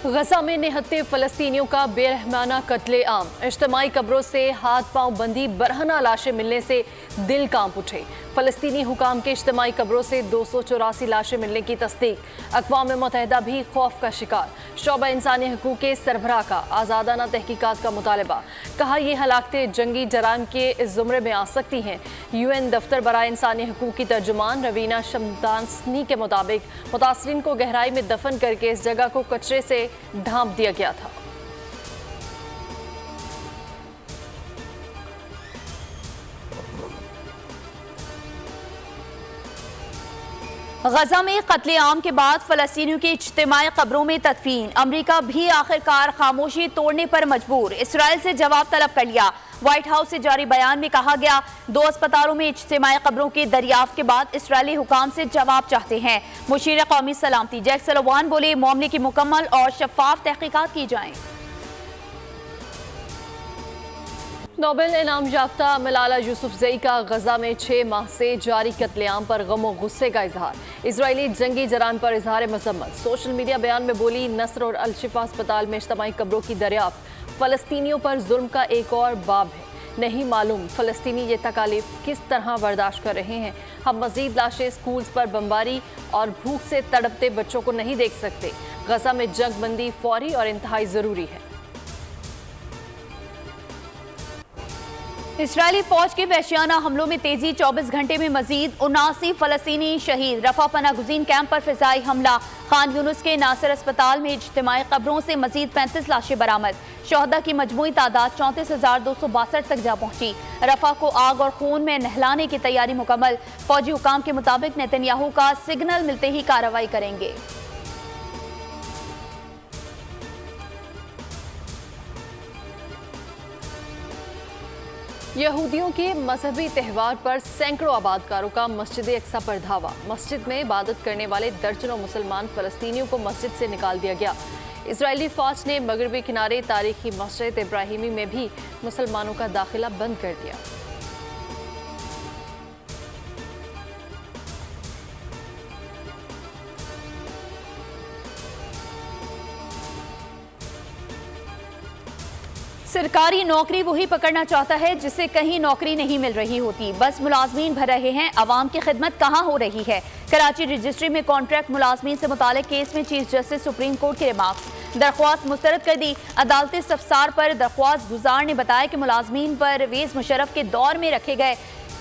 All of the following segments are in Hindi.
गजा में निहत्ते फलस्तीनियों का बेरहमाना कत्ले-आम। इज्तिमाई कब्रों से हाथ पांव बंधी बरहना लाशें मिलने से दिल कांप उठे। फलस्तीनी हुकाम के इज्तिमाई कब्रों से 284 लाशें मिलने की तस्दीक। अक़वाम मुत्तहिदा भी खौफ का शिकार। शोबा इंसानी हकूक़ के सरबराह का आज़ादाना तहकीकात का मुतालबा। कहा यह हलाकतें जंगी जराइम के ज़ुमरे में आ सकती हैं। UN दफ्तर बराए इंसानी हकूक़ की तर्जुमान रवीना शमदानी के मुताबिक मुतासरीन को गहराई में दफन करके इस जगह को कचरे से ढांप दिया गया था। गजा में कत्ले-आम के बाद फलस्तीनियों की इज्तिमाई कब्रों में तदफीन। अमरीका भी आखिरकार खामोशी तोड़ने पर मजबूर। इसराइल से जवाब तलब कर लिया। व्हाइट हाउस से जारी बयान में कहा गया, 2 अस्पतालों में इज्तिमाई कब्रों के दरियाफ्त के बाद इसराइली हुकाम से जवाब चाहते हैं। मुशीर कौमी सलामती जैक सलोवान बोले, मामले की मुकम्मल और शफाफ तहकीकात की जाएं। नोबेल इनाम याफ्ता मलाला यूसुफजई का गजा में 6 माह से जारी कत्लेआम पर गम और गुस्से का इजहार। इजरायली जंगी जराइम पर इजहार मजम्मत। सोशल मीडिया बयान में बोली, नसर और अल-शिफा अस्पताल में इज्तिमाई कब्रों की दरियाफ्त फलस्तीनियों पर जुल्म का एक और बाब है। नहीं मालूम फलस्तीनी ये तकालीफ किस तरह बर्दाश्त कर रहे हैं। हम मजीद लाशें, स्कूल्स पर बमबारी और भूख से तड़पते बच्चों को नहीं देख सकते। गजा में जंग बंदी फौरी और इंतहाई ज़रूरी है। इसराइली फौज के वहशियाना हमलों में तेजी। 24 घंटे में मजीद 79 फलस्तीनी शहीद। रफा पना गुज़ीन कैंप पर फिजाई हमला। खान यूनुस के नासिर अस्पताल में इज्तिमाई कब्रों से मजीद 35 लाशें बरामद। शोहदा की मजमूई तादाद 34,262 तक जा पहुंची। रफा को आग और खून में नहलाने की तैयारी मुकम्मल। फौजी हुकाम के मुताबिक नेतन्याहू का सिग्नल मिलते ही कार्रवाई करेंगे। यहूदियों के मजहबी त्यौहार पर सैकड़ों आबादकारों का मस्जिद अक्सा पर धावा। मस्जिद में इबादत करने वाले दर्जनों मुसलमान फलस्तीनियों को मस्जिद से निकाल दिया गया। इजरायली फौज ने मगरबी किनारे तारीखी मस्जिद इब्राहिमी में भी मुसलमानों का दाखिला बंद कर दिया। सरकारी नौकरी वही पकड़ना चाहता है जिसे कहीं नौकरी नहीं मिल रही होती। बस मुलाजमीन भर रहे हैं, अवाम की खिदमत कहाँ हो रही है। कराची रजिस्ट्री में कॉन्ट्रैक्ट मुलाजमीन से मुतालिक केस में चीफ जस्टिस सुप्रीम कोर्ट के रिमार्क्स। दरख्वास्त मुस्तरद कर दी। अदालती इस्तफसार पर दरख्वास्त गुजार ने बताया कि मुलाजमीन परवेज मुशर्रफ के दौर में रखे गए।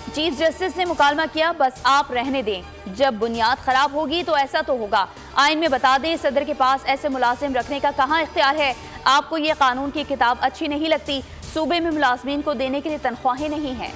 चीफ जस्टिस ने मुकालमा किया, बस आप रहने दें, जब बुनियाद खराब होगी तो ऐसा तो होगा। आइन में बता दें, सदर के पास ऐसे मुलाजिम रखने का कहाँ इख्तियार है। आपको ये कानून की किताब अच्छी नहीं लगती। सूबे में मुलाजमीन को देने के लिए तनख्वाहें नहीं हैं।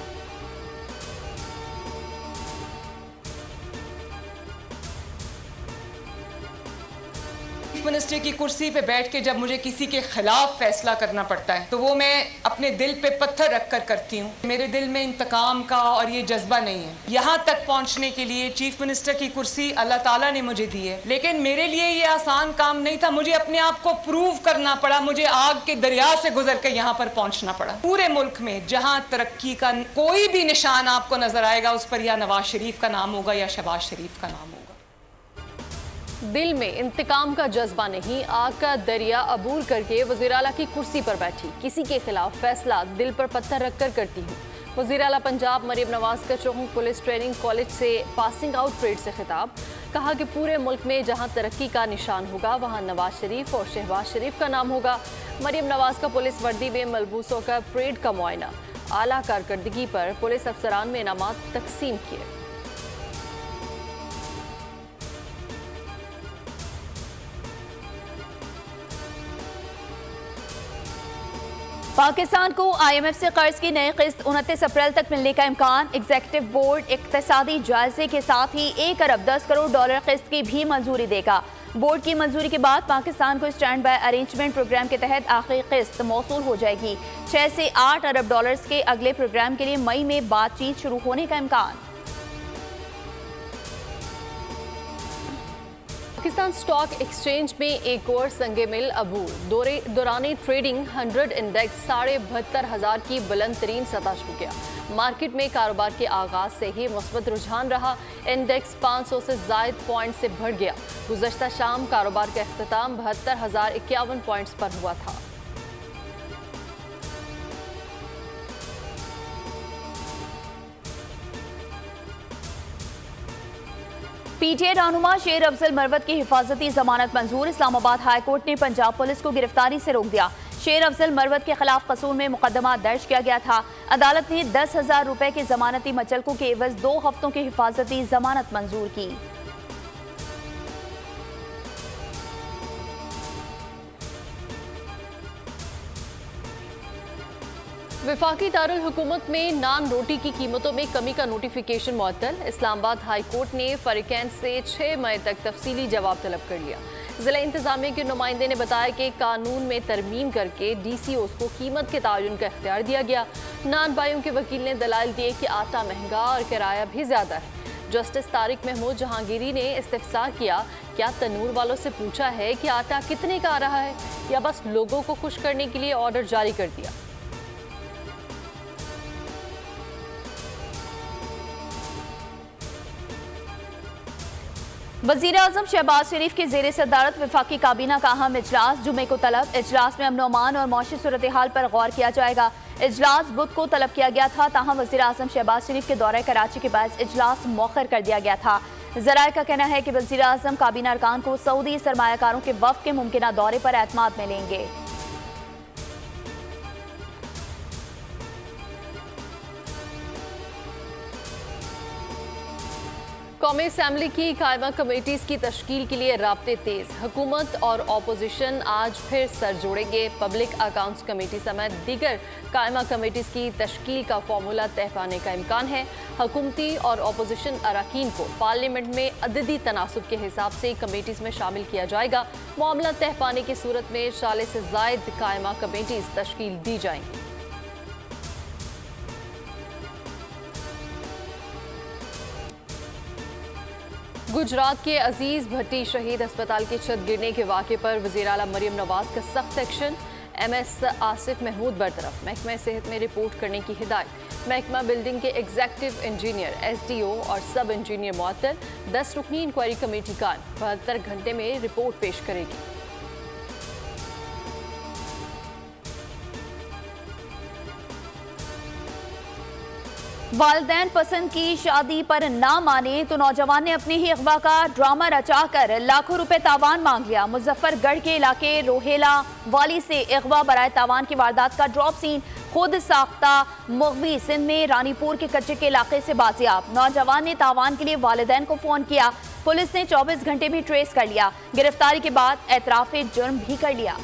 मिनिस्टर की कुर्सी पे बैठ के जब मुझे किसी के खिलाफ फैसला करना पड़ता है तो वो मैं अपने दिल पे पत्थर रख कर करती हूँ। मेरे दिल में इंतकाम का और ये जज्बा नहीं है। यहाँ तक पहुँचने के लिए चीफ मिनिस्टर की कुर्सी अल्लाह ताला ने मुझे दी है, लेकिन मेरे लिए ये आसान काम नहीं था। मुझे अपने आप को प्रूव करना पड़ा। मुझे आग के दरिया से गुजर कर यहाँ पर पहुँचना पड़ा। पूरे मुल्क में जहाँ तरक्की का कोई भी निशान आपको नजर आएगा, उस पर या नवाज शरीफ का नाम होगा या शहबाज शरीफ का नाम होगा। दिल में इंतकाम का जज्बा नहीं, आग का दरिया अबूर करके वज़ीर आला की कुर्सी पर बैठी। किसी के खिलाफ फैसला दिल पर पत्थर रखकर करती हूँ। वज़ीर आला पंजाब मरियम नवाज का चौहू पुलिस ट्रेनिंग कॉलेज से पासिंग आउट परेड से खिताब। कहा कि पूरे मुल्क में जहाँ तरक्की का निशान होगा वहाँ नवाज शरीफ और शहबाज शरीफ का नाम होगा। मरियम नवाज का पुलिस वर्दी में मलबूस होकर परेड का मुआयना। आला कारकर्दगी पर पुलिस अफसरान में इनामात तकसीम किए। पाकिस्तान को IMF से कर्ज की नई किस्त 29 अप्रैल तक मिलने का इम्कान। एग्जीक्यूटिव बोर्ड इक्तिसादी जायजे के साथ ही 1 अरब 10 करोड़ डॉलर किस्त की भी मंजूरी देगा। बोर्ड की मंजूरी के बाद पाकिस्तान को स्टैंड बाय अरेंजमेंट प्रोग्राम के तहत आखिरी किस्त मौसूल हो जाएगी। 6 से 8 अरब डॉलर्स के अगले प्रोग्राम के लिए मई में बातचीत शुरू होने का इम्कान। पाकिस्तान स्टॉक एक्सचेंज में एक और संगे मिल अबूर। दौरान ट्रेडिंग 100 इंडेक्स 72,500 की बुलंद तरीन सतह छू गया। मार्केट में कारोबार के आगाज से ही मुस्बत रुझान रहा। इंडेक्स 500 से जायद पॉइंट से बढ़ गया। गुज़श्ता शाम कारोबार का अख्ताम 72,051 पॉइंट्स पर हुआ था। पीटीआई रहनुमा शेर अफजल मरवत की हिफाजती जमानत मंजूर। इस्लामाबाद हाई कोर्ट ने पंजाब पुलिस को गिरफ्तारी से रोक दिया। शेर अफजल मरवत के खिलाफ कसूर में मुकदमा दर्ज किया गया था। अदालत ने 10,000 रुपए के जमानती मचलकों के एवज 2 हफ्तों की हिफाजती जमानत मंजूर की। वफाकी दारुल हुकूमत में नान रोटी की कीमतों में कमी का नोटिफिकेशन मुअत्तल। इस्लामाबाद हाई कोर्ट ने फरीकैन से 6 मई तक तफसीली जवाब तलब कर लिया। जिला इंतजामिया के नुमाइंदे ने बताया कि कानून में तरमीम करके DCOs को कीमत के तयन का इख्तियार दिया गया। नान भाइयों के वकील ने दलाल दिए कि आटा महंगा और किराया भी ज्यादा है। जस्टिस तारिक महमूद जहांगीरी ने इस्तिफसार किया, क्या तनूर वालों से पूछा है कि आटा कितने का आ रहा है या बस लोगों को खुश करने के लिए ऑर्डर जारी कर दिया। वज़ीर आज़म शहबाज शरीफ की ज़ेर सदारत वफाकी काबीना का अहम इजलास जुमे को तलब। इजलास में अमन अमान और मौशी सूरत हाल पर गौर किया जाएगा। इजलास बुध को तलब किया गया था, ताहम वज़ीर आज़म शहबाज शरीफ के दौरे कराची के बाद इजलास मौखर कर दिया गया था। ज़राए का कहना है कि वज़ीर आज़म काबीना अरकान को सऊदी सरमायाकारों के वफ़द के मुमकिना दौरे पर एतमाद में लेंगे। कौमी असम्बली की कायमा कमेटीज़ की तश्कील के लिए राब्ते तेज़। हुकूमत और अपोजिशन आज फिर सर जोड़ेंगे। पब्लिक अकाउंट्स कमेटी समेत दीगर कायमा कमेटीज़ की तश्कील का फार्मूला तय पाने का इम्कान है। हुकूमती और अपोजिशन अरकान को पार्लियामेंट में अददी तनासुब के हिसाब से कमेटीज़ में शामिल किया जाएगा। मामला तय पाने की सूरत में 40 से ज़ायद कायमा कमेटीज़ तश्कील दी जाएंगी। गुजरात के अजीज भट्टी शहीद अस्पताल की छत गिरने के वाक़े पर वज़ीर आला मरियम नवाज का सख्त एक्शन। MS आसिफ महमूद बरतरफ। महकमा सेहत में रिपोर्ट करने की हिदायत। महकमा बिल्डिंग के एग्जीक्यूटिव इंजीनियर SDO और सब इंजीनियर मुअत्तल। 10 रुकनी इंक्वायरी कमेटी कायम 72 घंटे में रिपोर्ट पेश करेगी। वालिदैन पसंद की शादी पर ना माने तो नौजवान ने अपने ही अगवा का ड्रामा रचाकर लाखों रुपए तावान मांग लिया। मुजफ्फरगढ़ के इलाके रोहेला वाली से अगवा बराए तावान की वारदात का ड्रॉप सीन खुद साख्ता मुगवी सिंध में रानीपुर के कच्चे के इलाके से बाजियाब। नौजवान ने तावान के लिए वालिदैन को फोन किया। पुलिस ने 24 घंटे में ट्रेस कर लिया। गिरफ्तारी के बाद एतराफ जुर्म भी कर लिया।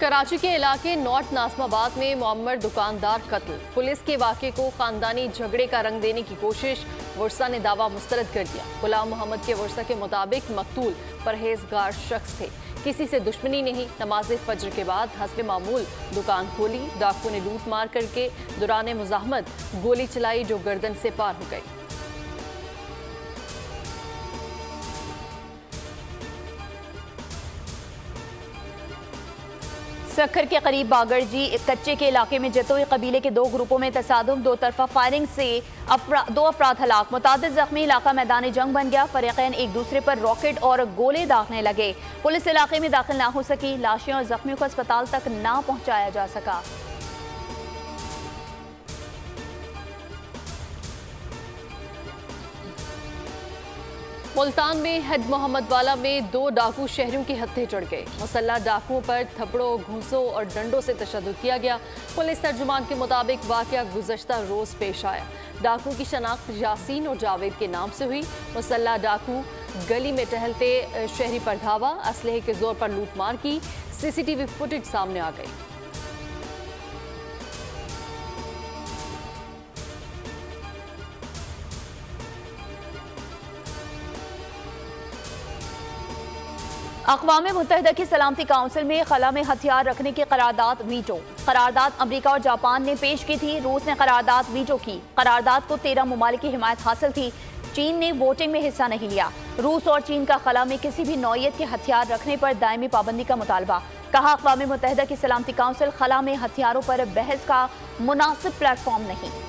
कराची के इलाके नॉर्थ नाजमाबाद में मुअम्मर दुकानदार कत्ल। पुलिस के वाक़े को खानदानी झगड़े का रंग देने की कोशिश। वर्षा ने दावा मुस्तरद कर दिया। गुलाम मोहम्मद के वर्षा के मुताबिक मकतूल परहेजगार शख्स थे, किसी से दुश्मनी नहीं। नमाज फज्र के बाद हस्बे मामूल दुकान खोली। डाकू ने लूट मार करके दौरान मुजाहमत गोली चलाई जो गर्दन से पार हो गई। सखर के करीब बागरजी कच्चे के इलाके में जतोई कबीले के 2 ग्रुपों में तसादुम। 2 तरफा फायरिंग से 2 अफराद हलाक, मुतादिद जख्मी। इलाका मैदान जंग बन गया। फरीकैन एक दूसरे पर रॉकेट और गोले दागने लगे। पुलिस इलाके में दाखिल ना हो सकी। लाशें और जख्मियों को अस्पताल तक ना पहुंचाया जा सका। मुल्तान में हेड मोहम्मद वाला में 2 डाकू शहरियों की हत्थे चढ़ गए। मुसल्ला डाकुओं पर थप्पड़ों, घूंसों और डंडों से तशद्दुद किया गया। पुलिस तर्जुमान के मुताबिक वाकया गुज़श्ता रोज पेश आया। डाकू की शनाख्त यासीन और जावेद के नाम से हुई। मुसल्ला डाकू गली में टहलते शहरी पर धावा, असलहे के जोर पर लूटमार की। CCTV फुटेज सामने आ गई। अक़वाम मुत्तहिदा की सलामती काउंसिल में खला में हथियार रखने की करारदाद वीटो। करारदाद अमरीका और जापान ने पेश की थी, रूस ने करारदाद वीटो की। करारदाद को 13 ममालिक की हिमायत हासिल थी। चीन ने वोटिंग में हिस्सा नहीं लिया। रूस और चीन का खला में किसी भी नौयत के हथियार रखने पर दायमी पाबंदी का मुतालबा। कहा, अक़वाम मुत्तहिदा की सलामती काउंसिल खला में हथियारों पर बहस का मुनासिब प्लेटफॉर्म नहीं।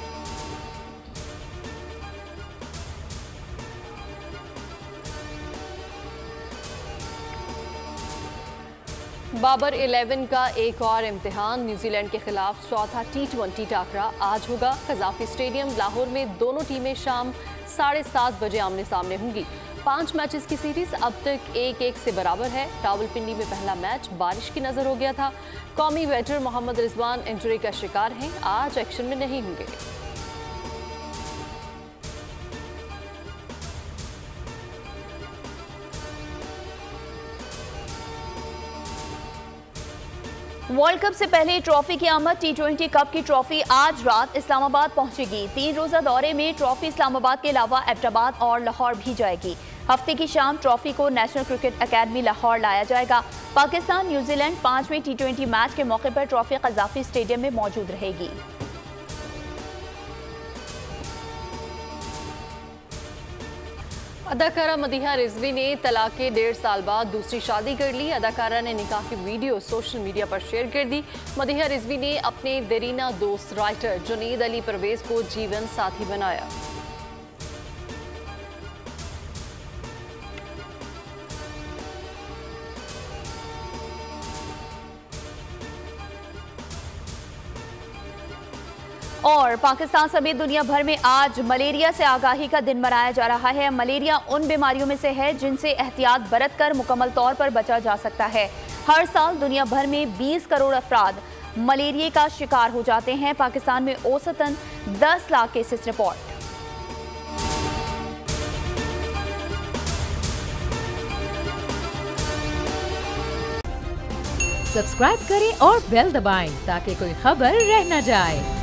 बाबर 11 का एक और इम्तिहान। न्यूजीलैंड के खिलाफ चौथा T20 टाकरा आज होगा। कज़ाफ़ी स्टेडियम लाहौर में दोनों टीमें शाम 7:30 बजे आमने सामने होंगी। 5 मैचेस की सीरीज अब तक 1-1 से बराबर है। रावलपिंडी में पहला मैच बारिश की नजर हो गया था। कौमी बैटर मोहम्मद रिजवान इंजरी का शिकार हैं, आज एक्शन में नहीं होंगे। वर्ल्ड कप से पहले ट्रॉफी की आमद। T20 कप की ट्रॉफी आज रात इस्लामाबाद पहुंचेगी। 3 रोजा दौरे में ट्रॉफी इस्लामाबाद के अलावा एबटाबाद और लाहौर भी जाएगी। हफ्ते की शाम ट्रॉफी को नेशनल क्रिकेट अकेडमी लाहौर लाया जाएगा। पाकिस्तान न्यूजीलैंड 5वें T20 मैच के मौके पर ट्रॉफी कज़ाफ़ी स्टेडियम में मौजूद रहेगी। अदाकारा मदीहा रिजवी ने तलाक के 1.5 साल बाद दूसरी शादी कर ली। अदाकारा ने निकाह की वीडियो सोशल मीडिया पर शेयर कर दी। मदीहा रिजवी ने अपने देरीना दोस्त राइटर जुनैद अली परवेज को जीवन साथी बनाया। और पाकिस्तान समेत दुनिया भर में आज मलेरिया से आगाही का दिन मनाया जा रहा है। मलेरिया उन बीमारियों में से है जिनसे एहतियात बरत कर मुकम्मल तौर पर बचा जा सकता है। हर साल दुनिया भर में 20 करोड़ अफराद मलेरिया का शिकार हो जाते हैं। पाकिस्तान में औसतन 10 लाख केसेस रिपोर्ट। सब्सक्राइब करें और बेल दबाएं ताकि कोई खबर रह न जाए।